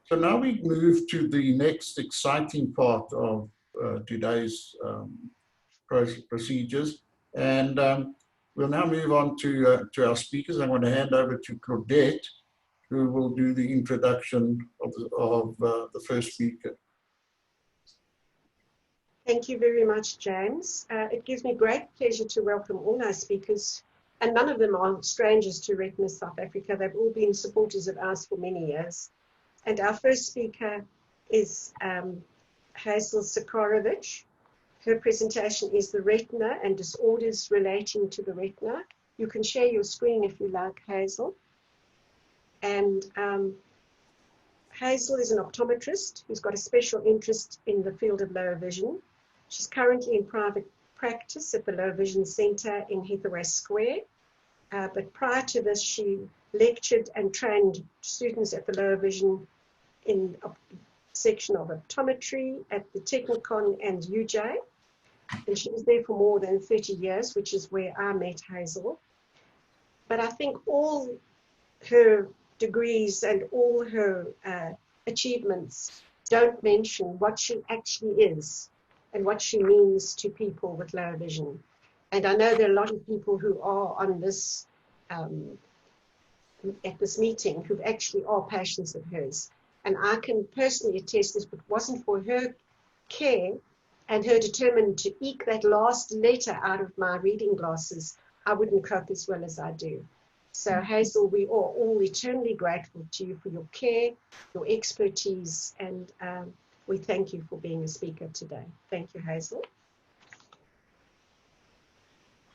So now we move to the next exciting part of today's procedures. And we'll now move on to our speakers. I'm going to hand over to Claudette, who will do the introduction of the first speaker. Thank you very much, James. It gives me great pleasure to welcome all our speakers, and none of them are strangers to Retina South Africa. They've all been supporters of ours for many years. And our first speaker is Hazel Sacharowitz. Her presentation is the Retina and Disorders Relating to the Retina. You can share your screen if you like, Hazel. And Hazel is an optometrist who's got a special interest in the field of lower vision. She's currently in private practice at the Low Vision Centre in Hathaway Square. But prior to this, she lectured and trained students at the lower vision in a section of optometry at the Technicon and UJ. And she was there for more than 30 years, which is where I met Hazel. But I think all her degrees and all her achievements don't mention what she actually is and what she means to people with low vision. And I know there are a lot of people who are on this, at this meeting, who actually are patients of hers. And I can personally attest this, but if it wasn't for her care and her determined to eke that last letter out of my reading glasses, I wouldn't cope as well as I do. So Hazel, we are all eternally grateful to you for your care, your expertise, and we thank you for being a speaker today. Thank you, Hazel.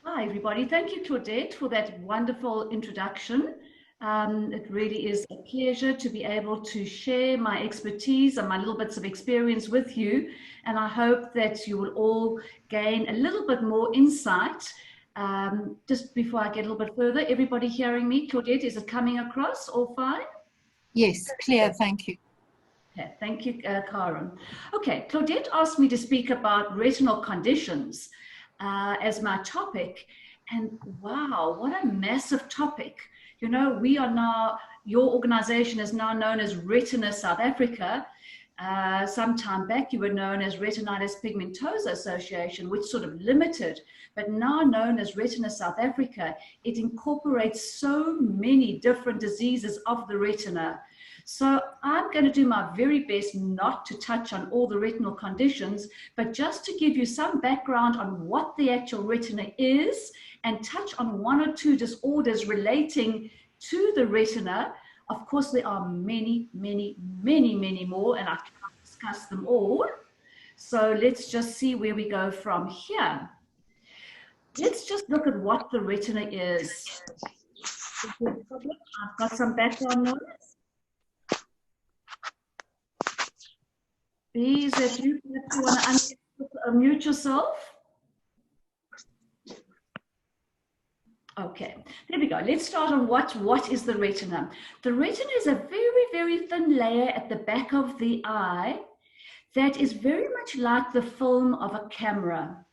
Hi, everybody. Thank you, Claudette, for that wonderful introduction. It really is a pleasure to be able to share my expertise and my little bits of experience with you. And I hope that you will all gain a little bit more insight. Just before I get a little bit further, everybody hearing me? Claudette, is it coming across all fine? Yes, clear, thank you. Okay, thank you, Karen. Okay, Claudette asked me to speak about retinal conditions as my topic. And wow, what a massive topic. You know, we are now, your organization is now known as Retina South Africa. Some time back, you were known as Retinitis Pigmentosa Association, which sort of limited, but now known as Retina South Africa. It incorporates so many different diseases of the retina. So I'm going to do my very best not to touch on all the retinal conditions, but just to give you some background on what the actual retina is and touch on one or two disorders relating to the retina. Of course, there are many, many, many, many more, and I can't discuss them all. So let's just see where we go from here. Let's just look at what the retina is. I've got some background noise. Please, if you want to unmute yourself. Okay, there we go. Let's start on what is the retina. The retina is a very, very thin layer at the back of the eye that is very much like the film of a camera.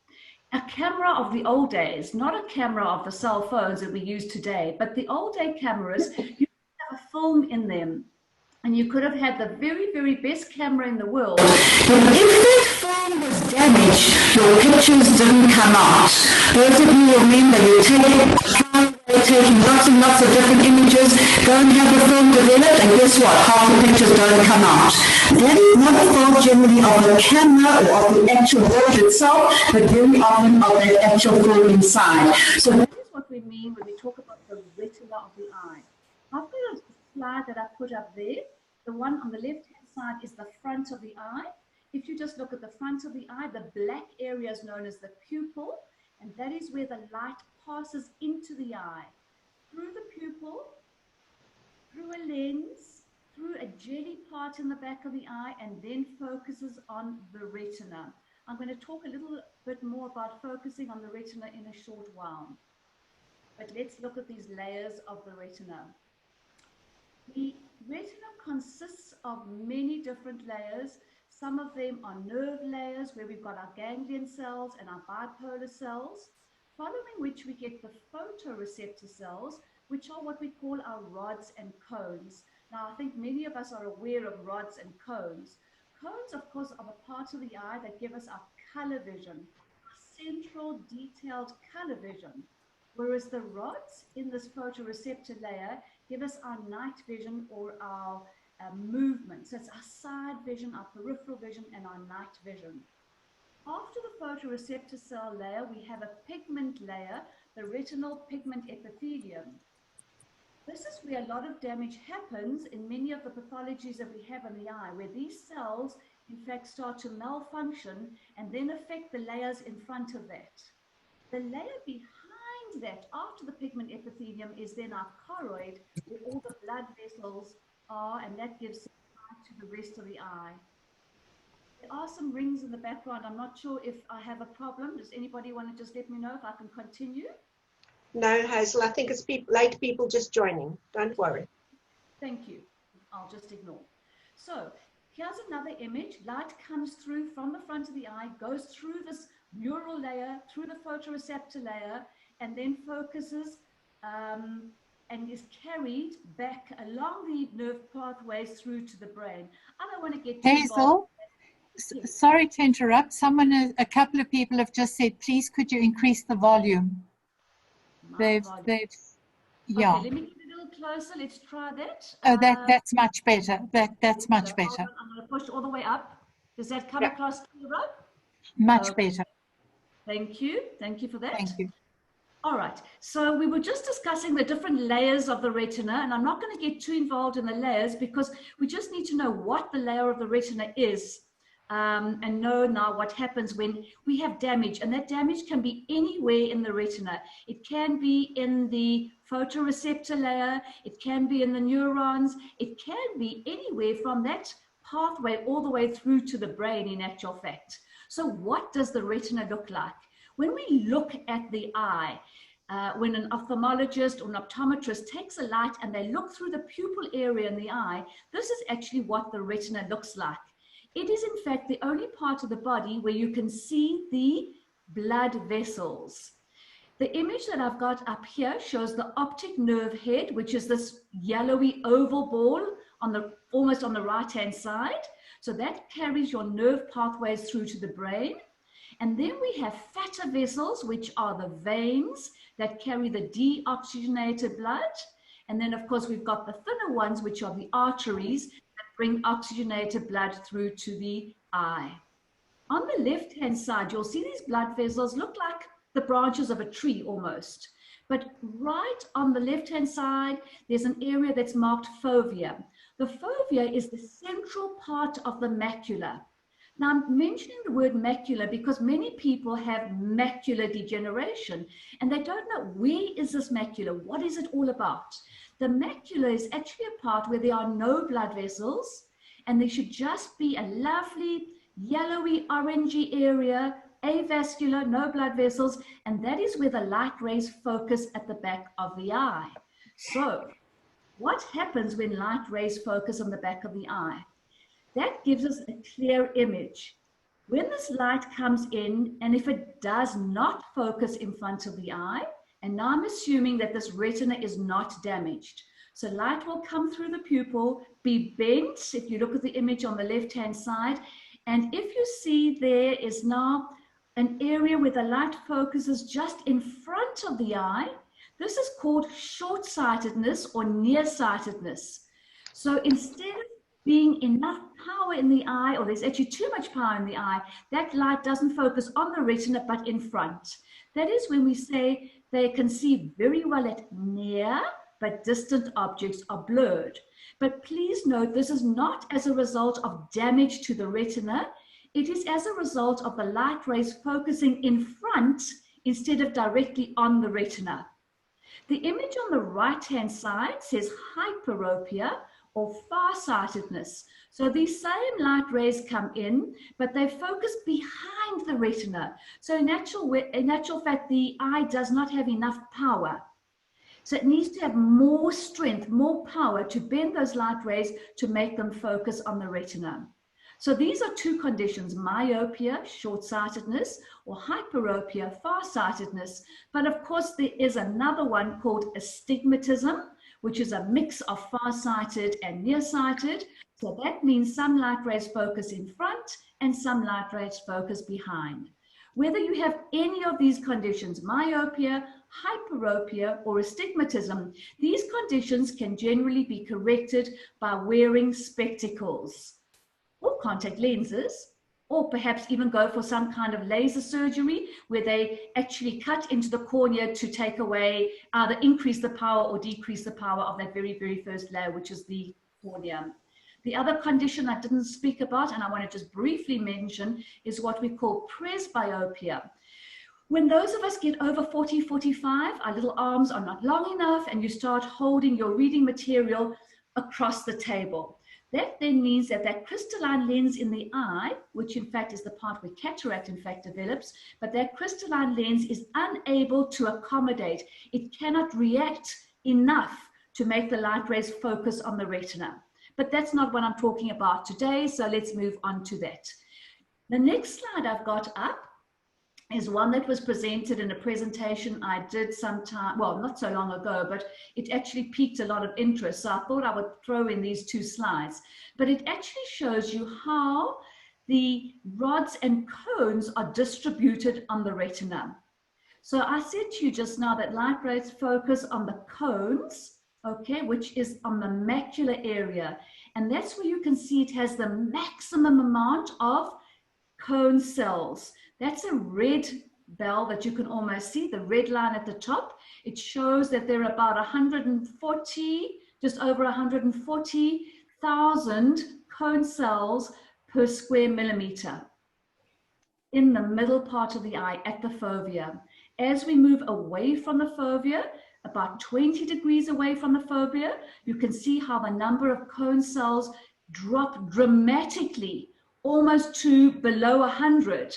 A camera of the old days, not a camera of the cell phones that we use today, but the old day cameras, you have a film in them. And you could have had the very, very best camera in the world. But if that film was damaged, your pictures didn't come out. Those of you remember, you taking lots and lots of different images, go and have the film developed, and guess what? Half the pictures don't come out. That is not the fault generally of the camera or of the actual work itself, but very often of the actual film inside. So that is what we mean when we talk about the retina of the eye. I've got a slide that I put up there. The one on the left-hand side is the front of the eye. If you just look at the front of the eye, the black area is known as the pupil, and that is where the light passes into the eye. Through the pupil, through a lens, through a jelly part in the back of the eye, and then focuses on the retina. I'm going to talk a little bit more about focusing on the retina in a short while. But let's look at these layers of the retina. The retina consists of many different layers. Some of them are nerve layers where we've got our ganglion cells and our bipolar cells, following which we get the photoreceptor cells, which are what we call our rods and cones. Now, I think many of us are aware of rods and cones. Cones, of course, are the parts of the eye that give us our color vision, our central detailed color vision, whereas the rods in this photoreceptor layer give us our night vision or our movement. So it's our side vision, our peripheral vision, and our night vision. After the photoreceptor cell layer, we have a pigment layer, the retinal pigment epithelium. This is where a lot of damage happens in many of the pathologies that we have in the eye, where these cells, in fact, start to malfunction and then affect the layers in front of that. The layer behind that, after the pigment epithelium, is then our choroid, where all the blood vessels are, and that gives light to the rest of the eye. There are some rings in the background. I'm not sure if I have a problem. Does anybody want to just let me know if I can continue? No, Hazel, I think it's late people just joining. Don't worry. Thank you. I'll just ignore. So here's another image. Light comes through from the front of the eye, goes through this neural layer, through the photoreceptor layer, and then focuses and is carried back along the nerve pathways through to the brain. I don't want to get too Hazel, involved. sorry to interrupt. A couple of people have just said, please, could you increase the volume? Yeah. Okay, let me get a little closer. Let's try that. Oh, that's much better. That's much better. I'm going to push all the way up. Does that come across clear up? Much better. Thank you. Thank you for that. Thank you. All right. So we were just discussing the different layers of the retina, and I'm not going to get too involved in the layers because we just need to know what the layer of the retina is. And know now what happens when we have damage, and that damage can be anywhere in the retina. It can be in the photoreceptor layer, it can be in the neurons, it can be anywhere from that pathway all the way through to the brain in actual fact. So what does the retina look like? When we look at the eye, when an ophthalmologist or an optometrist takes a light and they look through the pupil area in the eye, this is actually what the retina looks like. It is, in fact, the only part of the body where you can see the blood vessels. The image that I've got up here shows the optic nerve head, which is this yellowy oval ball almost on the right-hand side. So that carries your nerve pathways through to the brain. And then we have fatter vessels, which are the veins that carry the deoxygenated blood. And then, of course, we've got the thinner ones, which are the arteries, bring oxygenated blood through to the eye. On the left-hand side, you'll see these blood vessels look like the branches of a tree almost. But right on the left-hand side, there's an area that's marked fovea. The fovea is the central part of the macula. Now, I'm mentioning the word macula because many people have macular degeneration, and they don't know, where is this macula? What is it all about? The macula is actually a part where there are no blood vessels, and there should just be a lovely yellowy orangey area, avascular, no blood vessels, and that is where the light rays focus at the back of the eye. So what happens when light rays focus on the back of the eye? That gives us a clear image. When this light comes in, and if it does not focus in front of the eye, and now I'm assuming that this retina is not damaged. So light will come through the pupil, be bent, if you look at the image on the left-hand side, and if you see there is now an area where the light focuses just in front of the eye, this is called short-sightedness or nearsightedness. So instead of being enough power in the eye, or there's actually too much power in the eye, that light doesn't focus on the retina but in front. That is when we say they can see very well at near, but distant objects are blurred. But please note, this is not as a result of damage to the retina. It is as a result of the light rays focusing in front instead of directly on the retina. The image on the right-hand side says hyperopia, or farsightedness. So these same light rays come in, but they focus behind the retina. So in actual fact, the eye does not have enough power. So it needs to have more strength, more power to bend those light rays to make them focus on the retina. So these are two conditions, myopia, short-sightedness, or hyperopia, far-sightedness. But of course, there is another one called astigmatism, which is a mix of far-sighted and nearsighted. So that means some light rays focus in front and some light rays focus behind. Whether you have any of these conditions, myopia, hyperopia, or astigmatism, these conditions can generally be corrected by wearing spectacles or contact lenses, or perhaps even go for some kind of laser surgery where they actually cut into the cornea to take away, either increase the power or decrease the power of that very, very first layer, which is the cornea. The other condition I didn't speak about, and I want to just briefly mention, is what we call presbyopia. When those of us get over 40, 45, our little arms are not long enough and you start holding your reading material across the table. That then means that that crystalline lens in the eye, which in fact is the part where cataract in fact develops, but that crystalline lens is unable to accommodate. It cannot react enough to make the light rays focus on the retina. But that's not what I'm talking about today, so let's move on to that. The next slide I've got up is one that was presented in a presentation I did sometime, well, not so long ago, but it actually piqued a lot of interest. So I thought I would throw in these two slides. But it actually shows you how the rods and cones are distributed on the retina. So I said to you just now that light rays focus on the cones, okay, which is on the macular area. And that's where you can see it has the maximum amount of cone cells. That's a red bell that you can almost see, the red line at the top. It shows that there are about 140, just over 140,000 cone cells per square millimeter in the middle part of the eye at the fovea. As we move away from the fovea, about 20 degrees away from the fovea, you can see how the number of cone cells drop dramatically, almost to below 100.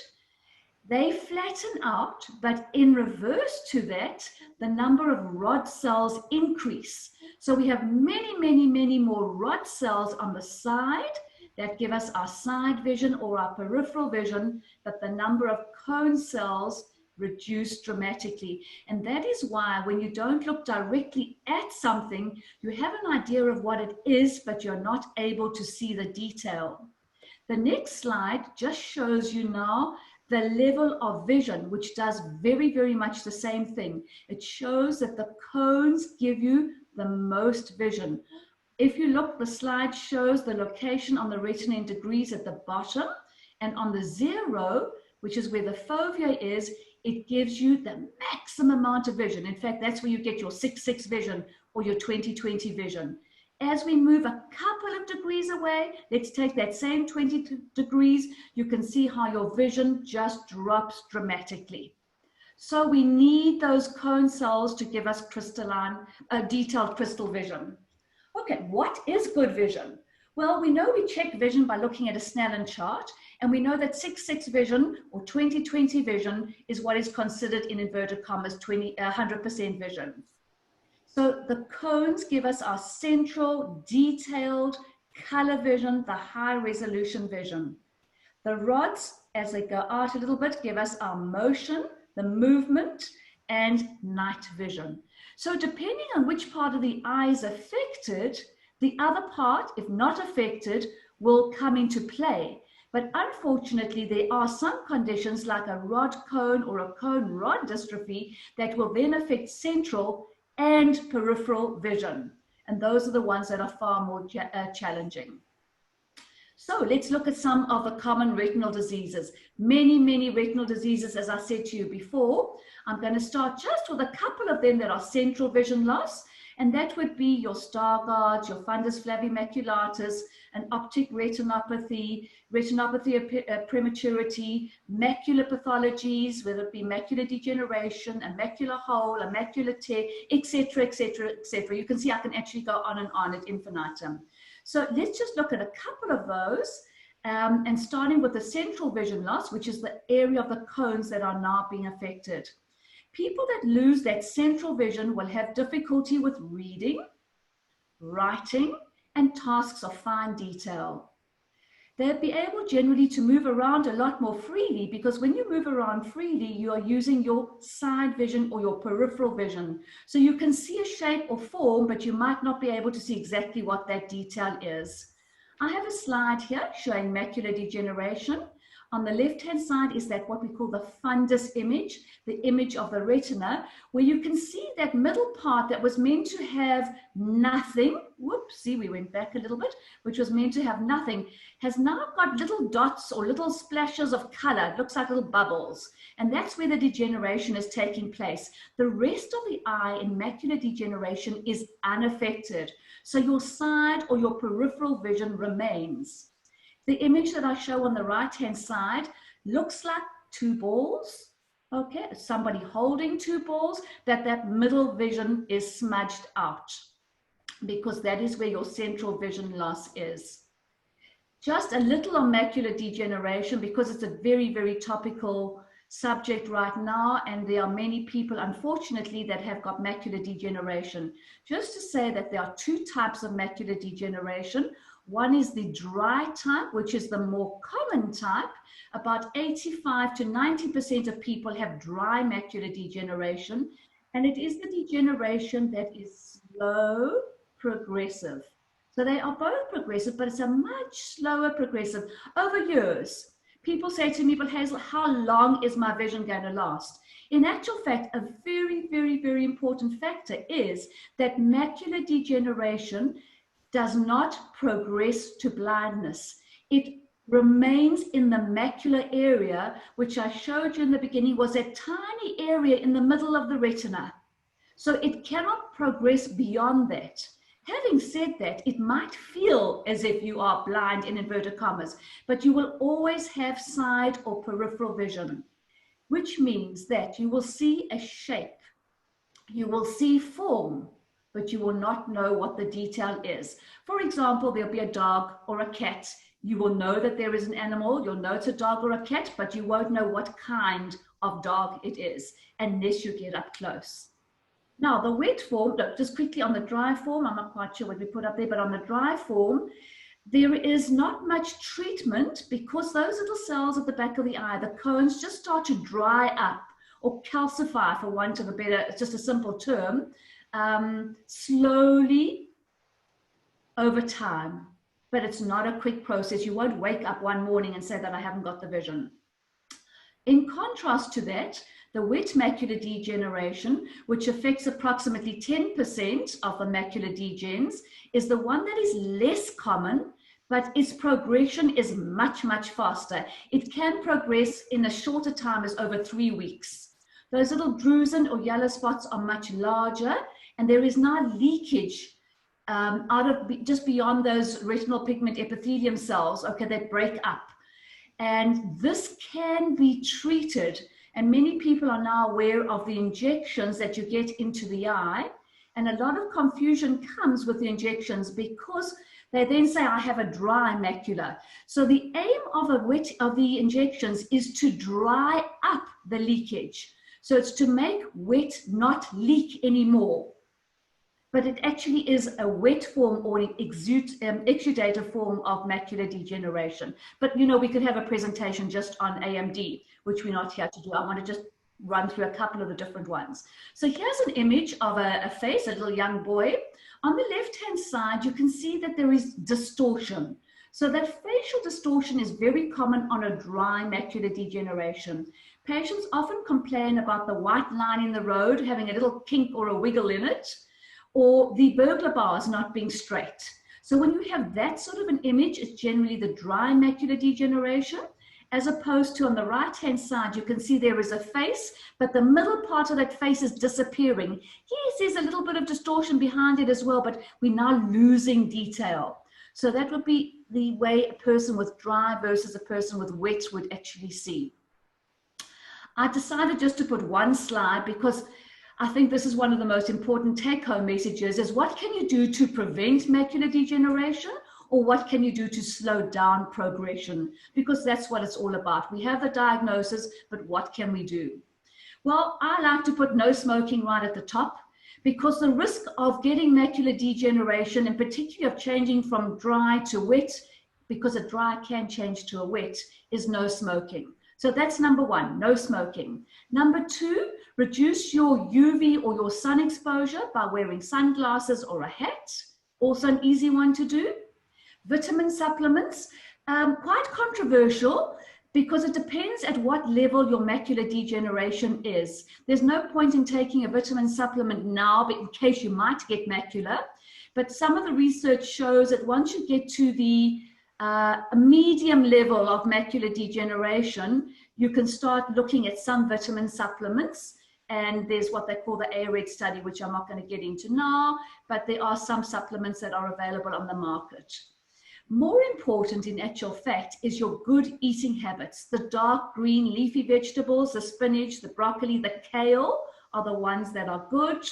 They flatten out, but in reverse to that, the number of rod cells increase. So we have many, many, many more rod cells on the side that give us our side vision or our peripheral vision, but the number of cone cells reduce dramatically. And that is why when you don't look directly at something, you have an idea of what it is, but you're not able to see the detail. The next slide just shows you now the level of vision, which does very, very much the same thing. It shows that the cones give you the most vision. If you look, the slide shows the location on the retina in degrees at the bottom, and on the 0, which is where the fovea is, it gives you the maximum amount of vision. In fact, that's where you get your 6/6 vision or your 20/20 vision. As we move a couple of degrees away, let's take that same 20 degrees, you can see how your vision just drops dramatically. So we need those cone cells to give us detailed crystal vision. Okay, what is good vision? Well, we know we check vision by looking at a Snellen chart, and we know that 6/6 vision or 20/20 vision is what is considered, in inverted commas, 100% vision. So the cones give us our central, detailed color vision, the high resolution vision. The rods, as they go out a little bit, give us our motion, the movement, and night vision. So depending on which part of the eye is affected, the other part, if not affected, will come into play. But unfortunately, there are some conditions like a rod cone or a cone rod dystrophy that will then affect central and peripheral vision. And those are the ones that are far more challenging. So let's look at some of the common retinal diseases. Many, many retinal diseases, as I said to you before. I'm going to start just with a couple of them that are central vision loss. And that would be your Stargardt, your fundus flavimaculatus, an optic retinopathy, retinopathy of prematurity, macular pathologies, whether it be macular degeneration, a macular hole, a macular tear, etc., etc., etc. You can see I can actually go on and on ad infinitum. So let's just look at a couple of those, and starting with the central vision loss, which is the area of the cones that are now being affected. People that lose that central vision will have difficulty with reading, writing, and tasks of fine detail. they'll be able generally to move around a lot more freely, because when you move around freely, you are using your side vision or your peripheral vision. So you can see a shape or form, but you might not be able to see exactly what that detail is. I have a slide here showing macular degeneration. On the left-hand side is that what we call the fundus image, the image of the retina, where you can see that middle part that was meant to have nothing, whoops, see, we went back a little bit, which was meant to have nothing, has now got little dots or little splashes of color. It looks like little bubbles. And that's where the degeneration is taking place. The rest of the eye in macular degeneration is unaffected. So your side or your peripheral vision remains. The image that I show on the right-hand side looks like two balls, okay? Somebody holding two balls, that middle vision is smudged out, because that is where your central vision loss is. Just a little on macular degeneration, because it's a very, very topical subject right now, and there are many people, unfortunately, that have got macular degeneration. Just to say that there are two types of macular degeneration. One is the dry type, which is the more common type. About 85 to 90% of people have dry macular degeneration, and it is the degeneration that is slow, progressive. So they are both progressive, but it's a much slower progressive over years. People say to me, but Hazel, how long is my vision going to last? In actual fact, a very, very, very important factor is that macular degeneration does not progress to blindness. It remains in the macular area, which I showed you in the beginning was a tiny area in the middle of the retina. So it cannot progress beyond that. Having said that, it might feel as if you are blind in inverted commas, but you will always have side or peripheral vision, which means that you will see a shape, you will see form, but you will not know what the detail is. For example, there'll be a dog or a cat. You will know that there is an animal, you'll know it's a dog or a cat, but you won't know what kind of dog it is unless you get up close. Now, the wet form, look, just quickly on the dry form, I'm not quite sure what we put up there, but on the dry form, there is not much treatment because those little cells at the back of the eye, the cones, just start to dry up or calcify, for want of a better, it's just a simple term, slowly over time. But it's not a quick process. You won't wake up one morning and say that I haven't got the vision. In contrast to that, the wet macular degeneration, which affects approximately 10% of the macular degens, is the one that is less common, but its progression is much, much faster. It can progress in a shorter time as over 3 weeks. Those little drusen or yellow spots are much larger, and there is now leakage just beyond those retinal pigment epithelium cells, okay, that break up. And this can be treated, and many people are now aware of the injections that you get into the eye, and a lot of confusion comes with the injections because they then say, I have a dry macula. So the aim of the injections is to dry up the leakage. So it's to make wet not leak anymore. But it actually is a wet form or an exudative form of macular degeneration. But, you know, we could have a presentation just on AMD, which we're not here to do. I want to just run through a couple of the different ones. So here's an image of a face, a little young boy. On the left-hand side, you can see that there is distortion. So that facial distortion is very common on a dry macular degeneration. Patients often complain about the white line in the road having a little kink or a wiggle in it, or the burglar bars not being straight. So when you have that sort of an image, it's generally the dry macular degeneration, as opposed to on the right-hand side, you can see there is a face, but the middle part of that face is disappearing. Yes, there's a little bit of distortion behind it as well, but we're now losing detail. So that would be the way a person with dry versus a person with wet would actually see. I decided just to put one slide because I think this is one of the most important take-home messages is what can you do to prevent macular degeneration, or what can you do to slow down progression? Because that's what it's all about. We have the diagnosis, but what can we do? Well, I like to put no smoking right at the top because the risk of getting macular degeneration, in particular of changing from dry to wet, because a dry can change to a wet, is no smoking. So that's number one, no smoking. Number two, reduce your UV or your sun exposure by wearing sunglasses or a hat. Also an easy one to do. Vitamin supplements, quite controversial because it depends at what level your macular degeneration is. There's no point in taking a vitamin supplement now in case you might get macular, but some of the research shows that once you get to the medium level of macular degeneration, you can start looking at some vitamin supplements. And there's what they call the ARED study, which I'm not going to get into now, but there are some supplements that are available on the market. More important in actual fact is your good eating habits. The dark green leafy vegetables, the spinach, the broccoli, the kale are the ones that are good.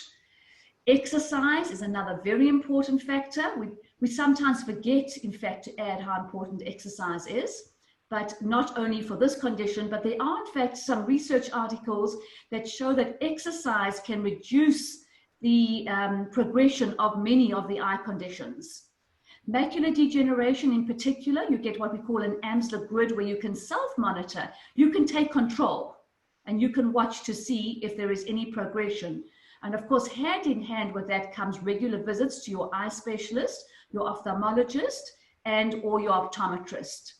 Exercise is another very important factor. We sometimes forget, in fact, to add how important exercise is, but not only for this condition, but there are, in fact, some research articles that show that exercise can reduce the progression of many of the eye conditions. Macular degeneration in particular, you get what we call an Amsler grid where you can self-monitor. You can take control and you can watch to see if there is any progression. And of course, hand in hand with that comes regular visits to your eye specialist, your ophthalmologist, and or your optometrist.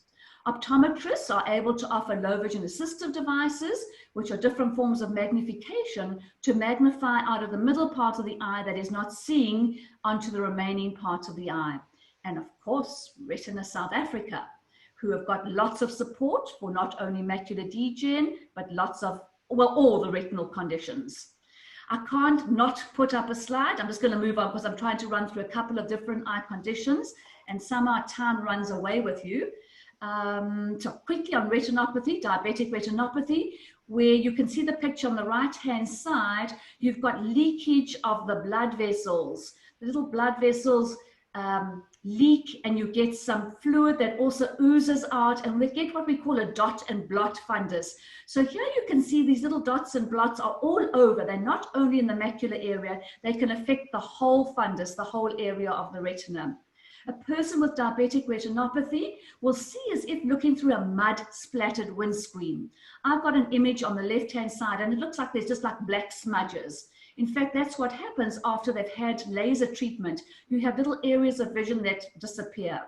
Optometrists are able to offer low vision assistive devices, which are different forms of magnification to magnify out of the middle part of the eye that is not seeing onto the remaining parts of the eye. And of course, Retina South Africa, who have got lots of support for not only macular degen, but lots of, well, all the retinal conditions. I can't not put up a slide. I'm just going to move on because I'm trying to run through a couple of different eye conditions and somehow time runs away with you. So quickly on retinopathy, diabetic retinopathy, where you can see the picture on the right-hand side, you've got leakage of the blood vessels. The little blood vessels leak and you get some fluid that also oozes out, and we get what we call a dot and blot fundus. So here you can see these little dots and blots are all over. They're not only in the macular area, they can affect the whole fundus, the whole area of the retina. A person with diabetic retinopathy will see as if looking through a mud splattered windscreen. I've got an image on the left-hand side and it looks like there's just like black smudges. In fact, that's what happens after they've had laser treatment. You have little areas of vision that disappear.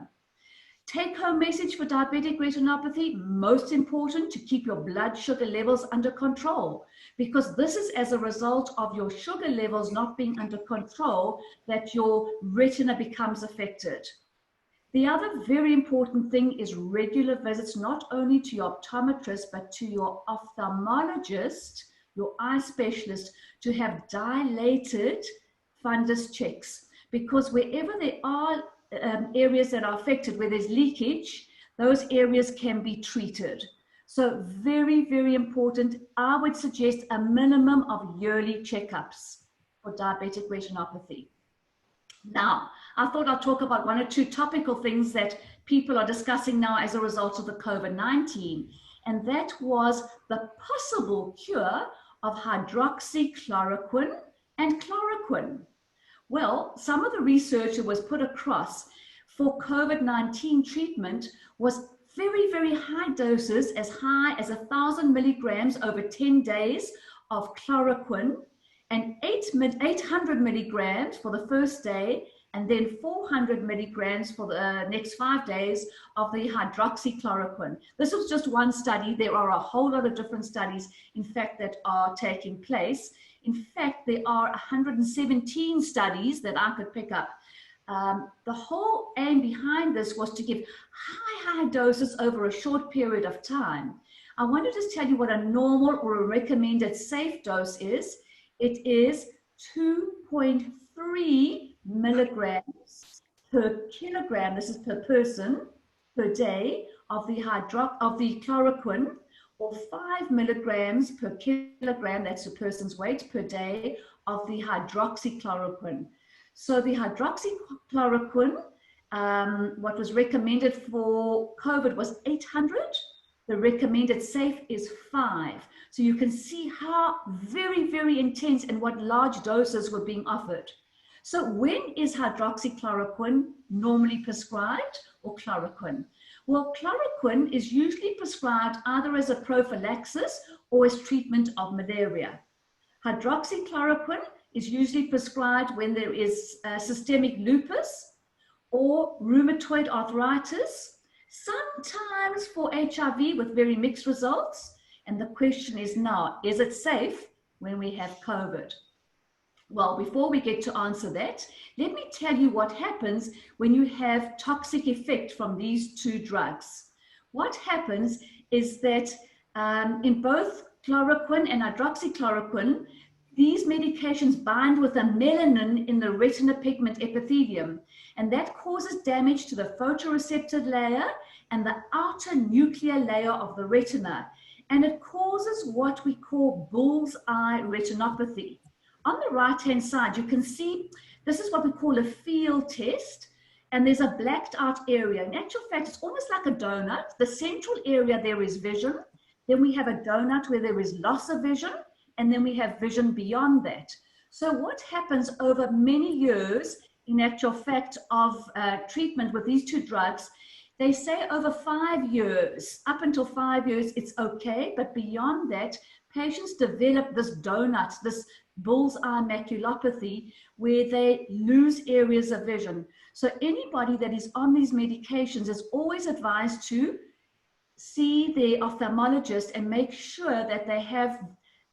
Take-home message for diabetic retinopathy, most important to keep your blood sugar levels under control, because this is as a result of your sugar levels not being under control that your retina becomes affected. The other very important thing is regular visits, not only to your optometrist, but to your ophthalmologist, your eye specialist, to have dilated fundus checks, because wherever there are areas that are affected, where there's leakage, those areas can be treated. So very, very important. I would suggest a minimum of yearly checkups for diabetic retinopathy. Now, I thought I'll talk about one or two topical things that people are discussing now as a result of the COVID-19, and that was the possible cure of hydroxychloroquine and chloroquine. Well, some of the research that was put across for COVID-19 treatment was very, very high doses, as high as 1,000 milligrams over 10 days of chloroquine, and 800 milligrams for the first day, and then 400 milligrams for the next 5 days of the hydroxychloroquine. This was just one study. There are a whole lot of different studies, in fact, that are taking place. In fact, there are 117 studies that I could pick up. The whole aim behind this was to give high doses over a short period of time. I want to just tell you what a normal or a recommended safe dose is. It is 2.3 milligrams per kilogram, this is per person, per day, of the chloroquine, or 5 milligrams per kilogram, that's a person's weight, per day, of the hydroxychloroquine. So the hydroxychloroquine, what was recommended for COVID was 800. The recommended safe is 5. So you can see how very, very intense and what large doses were being offered. So when is hydroxychloroquine normally prescribed, or chloroquine? Well, chloroquine is usually prescribed either as a prophylaxis or as treatment of malaria. Hydroxychloroquine is usually prescribed when there is systemic lupus or rheumatoid arthritis, sometimes for HIV with very mixed results. And the question is now, is it safe when we have COVID? Well, before we get to answer that, let me tell you what happens when you have toxic effect from these two drugs. What happens is that in both chloroquine and hydroxychloroquine, these medications bind with a melanin in the retina pigment epithelium, and that causes damage to the photoreceptor layer and the outer nuclear layer of the retina, and it causes what we call bullseye retinopathy. On the right-hand side, you can see this is what we call a field test, and there's a blacked out area. In actual fact, it's almost like a donut. The central area there is vision. Then we have a donut where there is loss of vision, and then we have vision beyond that. So what happens over many years, in actual fact, of treatment with these two drugs, they say over 5 years, up until 5 years, it's okay, but beyond that, patients develop this donut, this bullseye maculopathy, where they lose areas of vision. So anybody that is on these medications is always advised to see their ophthalmologist and make sure that they have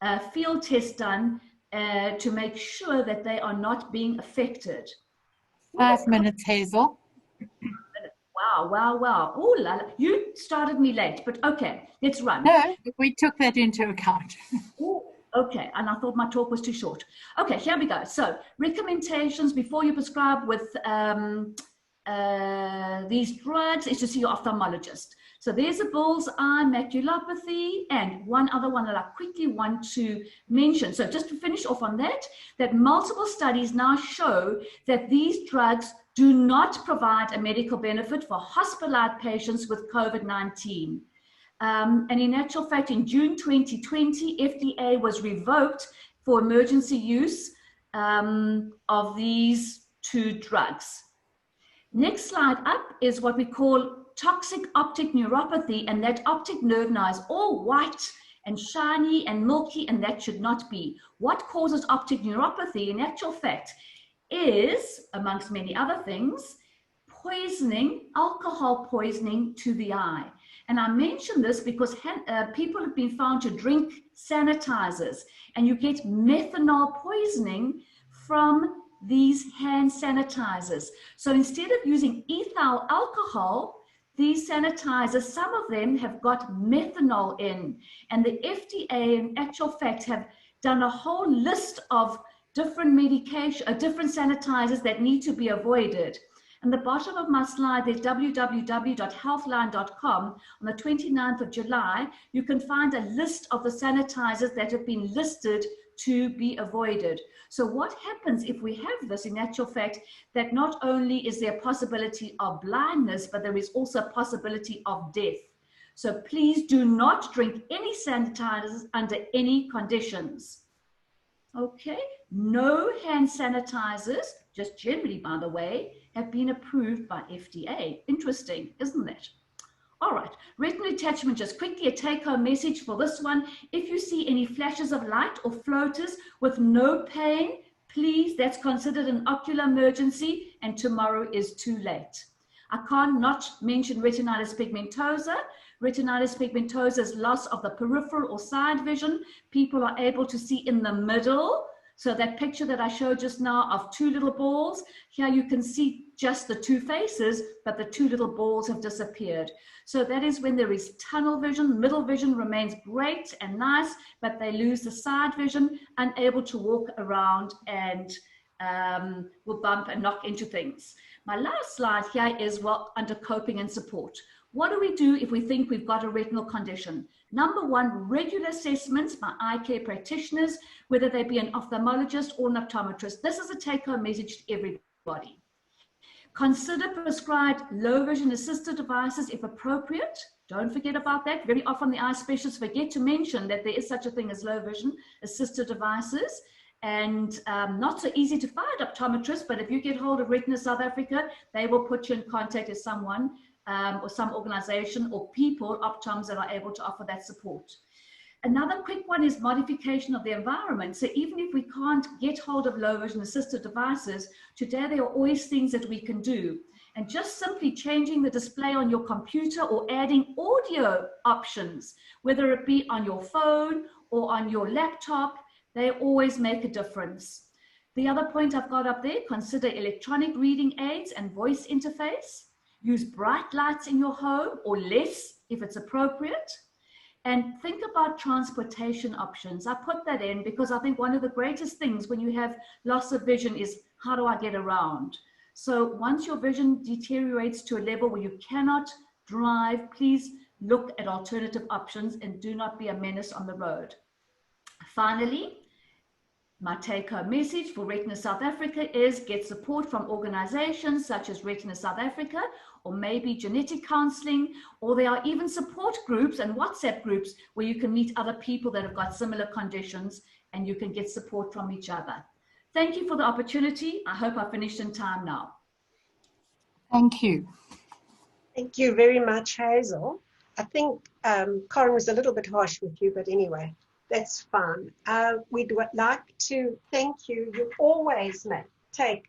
a field test done to make sure that they are not being affected. 5 minutes, Hazel. Wow. Oh, la, la. You started me late, but okay, let's run. No, we took that into account. Ooh, okay, and I thought my talk was too short. Okay, here we go. So, recommendations before you prescribe with these drugs is to see your ophthalmologist. So there's a bullseye maculopathy, and one other one that I quickly want to mention. So just to finish off on that multiple studies now show that these drugs do not provide a medical benefit for hospitalized patients with COVID-19. And in actual fact, in June 2020, FDA was revoked for emergency use of these two drugs. Next slide up is what we call toxic optic neuropathy, and that optic nerve now is all white and shiny and milky, and that should not be. What causes optic neuropathy, in actual fact, is, amongst many other things, poisoning, alcohol poisoning to the eye. And I mention this because people have been found to drink sanitizers, and you get methanol poisoning from these hand sanitizers. So instead of using ethyl alcohol, these sanitizers, some of them have got methanol in, and the FDA in actual fact have done a whole list of different different sanitizers that need to be avoided. And the bottom of my slide, there's www.healthline.com. On the 29th of July, you can find a list of the sanitizers that have been listed to be avoided. So what happens if we have this, in actual fact, that not only is there a possibility of blindness, but there is also a possibility of death. So please do not drink any sanitizers under any conditions. Okay, no hand sanitizers, just generally by the way, have been approved by FDA. Interesting, isn't it? All right, retinal detachment, just quickly a take-home message for this one. If you see any flashes of light or floaters with no pain, please, that's considered an ocular emergency, and tomorrow is too late. I can't not mention retinitis pigmentosa. Retinitis pigmentosa is loss of the peripheral or side vision. People are able to see in the middle. So that picture that I showed just now of two little balls, here you can see just the two faces, but the two little balls have disappeared. So that is when there is tunnel vision. Middle vision remains great and nice, but they lose the side vision, unable to walk around, and will bump and knock into things. My last slide here is under coping and support. What do we do if we think we've got a retinal condition? Number one, regular assessments by eye care practitioners, whether they be an ophthalmologist or an optometrist. This is a take-home message to everybody. Consider prescribed low vision assisted devices if appropriate. Don't forget about that. Very often the eye specialists forget to mention that there is such a thing as low vision assisted devices. And not so easy to find optometrists, but if you get hold of Retina South Africa, they will put you in contact with someone or some organization or people, optoms, that are able to offer that support. Another quick one is modification of the environment. So even if we can't get hold of low vision assisted devices, today there are always things that we can do. And just simply changing the display on your computer or adding audio options, whether it be on your phone or on your laptop, they always make a difference. The other point I've got up there, consider electronic reading aids and voice interface. Use bright lights in your home or less if it's appropriate. And think about transportation options. I put that in because I think one of the greatest things when you have loss of vision is, how do I get around? So once your vision deteriorates to a level where you cannot drive, please look at alternative options and do not be a menace on the road. Finally, my take-home message for Retina South Africa is get support from organizations such as Retina South Africa, or maybe genetic counseling, or there are even support groups and WhatsApp groups where you can meet other people that have got similar conditions and you can get support from each other. Thank you for the opportunity. I hope I finished in time now. Thank you. Thank you very much, Hazel. I think Corin was a little bit harsh with you, but anyway, that's fine. We'd like to thank you. You always take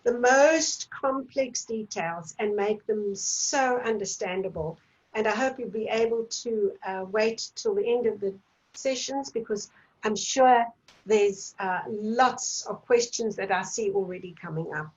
the most complex details and make them so understandable. And I hope you'll be able to wait till the end of the sessions, because I'm sure there's lots of questions that I see already coming up.